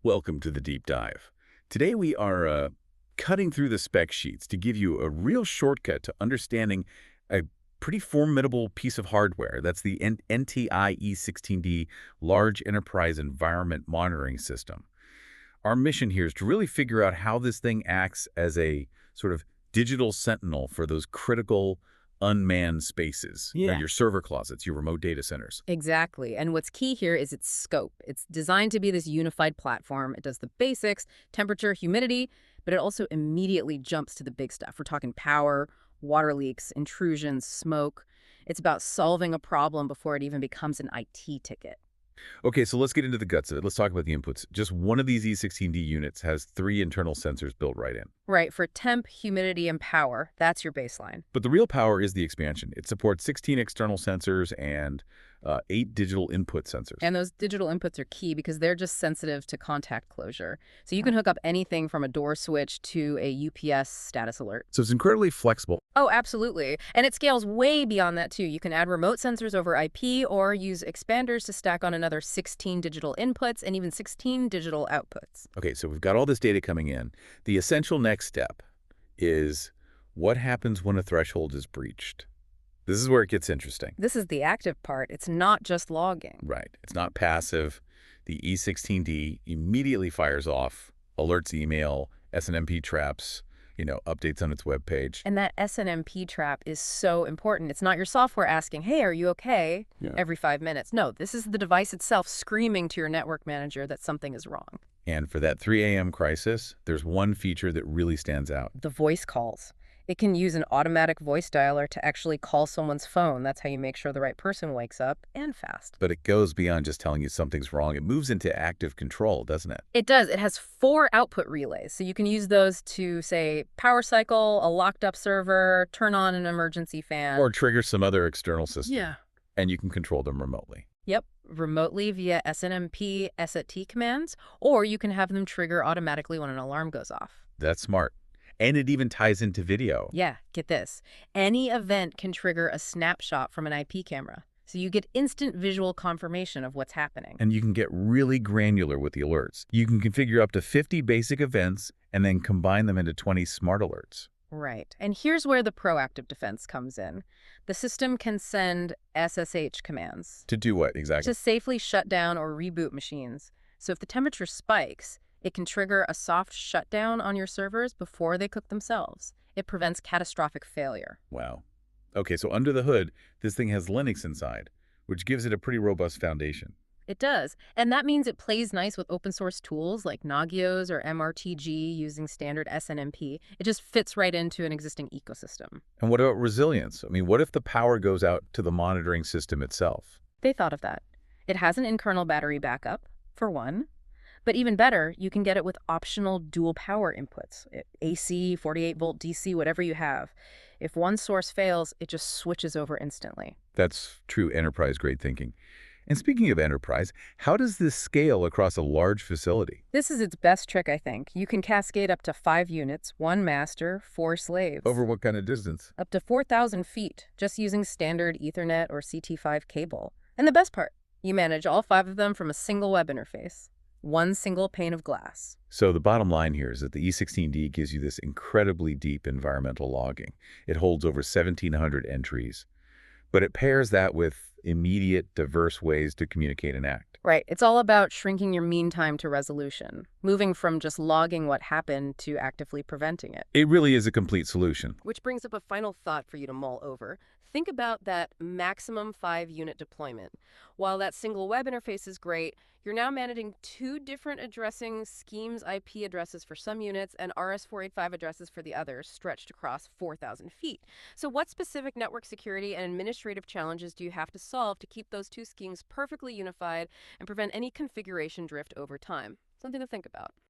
Welcome to the deep dive. Today we are cutting through the spec sheets to give you a real shortcut to understanding a pretty formidable piece of hardware. That's the NTI E-16D Large Enterprise Environment Monitoring System. Our mission here is to really figure out how this thing acts as a sort of digital sentinel for those critical unmanned spaces, Yeah. your server closets, your remote data centers. Exactly. And what's key here is its scope. It's designed to be this unified platform. It does the basics, temperature, humidity, but it also immediately jumps to the big stuff. We're talking power, water leaks, intrusions, smoke. It's about solving a problem before it even becomes an IT ticket. Okay, so let's get into the guts of it. Let's talk about the inputs. Just one of these E16D units has 3 internal sensors built right in. Right, for temp, humidity, and power, that's your baseline. But the real power is the expansion. It supports 16 external sensors and 8 digital input sensors. And those digital inputs are key because they're just sensitive to contact closure. So you can hook up anything from a door switch to a UPS status alert. So it's incredibly flexible. Oh, absolutely. And it scales way beyond that, too. You can add remote sensors over IP or use expanders to stack on another 16 digital inputs and even 16 digital outputs. Okay, so we've got all this data coming in. The essential next step is what happens when a threshold is breached. This is where it gets interesting. This is the active part. It's not just logging. Right. It's not passive. The E16D immediately fires off, alerts email, SNMP traps, updates on its web page. And that SNMP trap is so important. It's not your software asking, hey, are you okay? Yeah. Every 5 minutes. No, this is the device itself screaming to your network manager that something is wrong. And for that 3 a.m. crisis, there's one feature that really stands out. The voice calls. It can use an automatic voice dialer to actually call someone's phone. That's how you make sure the right person wakes up, and fast. But it goes beyond just telling you something's wrong. It moves into active control, doesn't it? It does. It has 4 output relays. So you can use those to, say, power cycle, a locked-up server, turn on an emergency fan. Or trigger some other external system. Yeah. And you can control them remotely. Yep, remotely via SNMP SAT commands, or you can have them trigger automatically when an alarm goes off. That's smart. And it even ties into video. Yeah, get this. Any event can trigger a snapshot from an IP camera, so you get instant visual confirmation of what's happening. And you can get really granular with the alerts. You can configure up to 50 basic events and then combine them into 20 smart alerts. Right. And here's where the proactive defense comes in. The system can send SSH commands. To do what exactly? To safely shut down or reboot machines. So if the temperature spikes, it can trigger a soft shutdown on your servers before they cook themselves. It prevents catastrophic failure. Wow. Okay, so under the hood, this thing has Linux inside, which gives it a pretty robust foundation. It does. And that means it plays nice with open source tools like Nagios or MRTG using standard SNMP. It just fits right into an existing ecosystem. And what about resilience? I mean, what if the power goes out to the monitoring system itself? They thought of that. It has an in-kernel battery backup, for one. But even better, you can get it with optional dual power inputs, AC, 48-volt DC, whatever you have. If one source fails, it just switches over instantly. That's true enterprise-grade thinking. And speaking of enterprise, how does this scale across a large facility? This is its best trick, I think. You can cascade up to 5 units, 1 master, 4 slaves. Over what kind of distance? Up to 4,000 feet, just using standard Ethernet or CT5 cable. And the best part, you manage all 5 of them from a single web interface. One single pane of glass. So the bottom line here is that the E16D gives you this incredibly deep environmental logging. It holds over 1,700 entries, but it pairs that with immediate, diverse ways to communicate and act. Right. It's all about shrinking your mean time to resolution, moving from just logging what happened to actively preventing it. It really is a complete solution. Which brings up a final thought for you to mull over. Think about that maximum 5-unit deployment. While that single web interface is great, you're now managing 2 different addressing schemes, IP addresses for some units and RS-485 addresses for the others, stretched across 4,000 feet. So what specific network security and administrative challenges do you have to solve to keep those 2 schemes perfectly unified and prevent any configuration drift over time? Something to think about.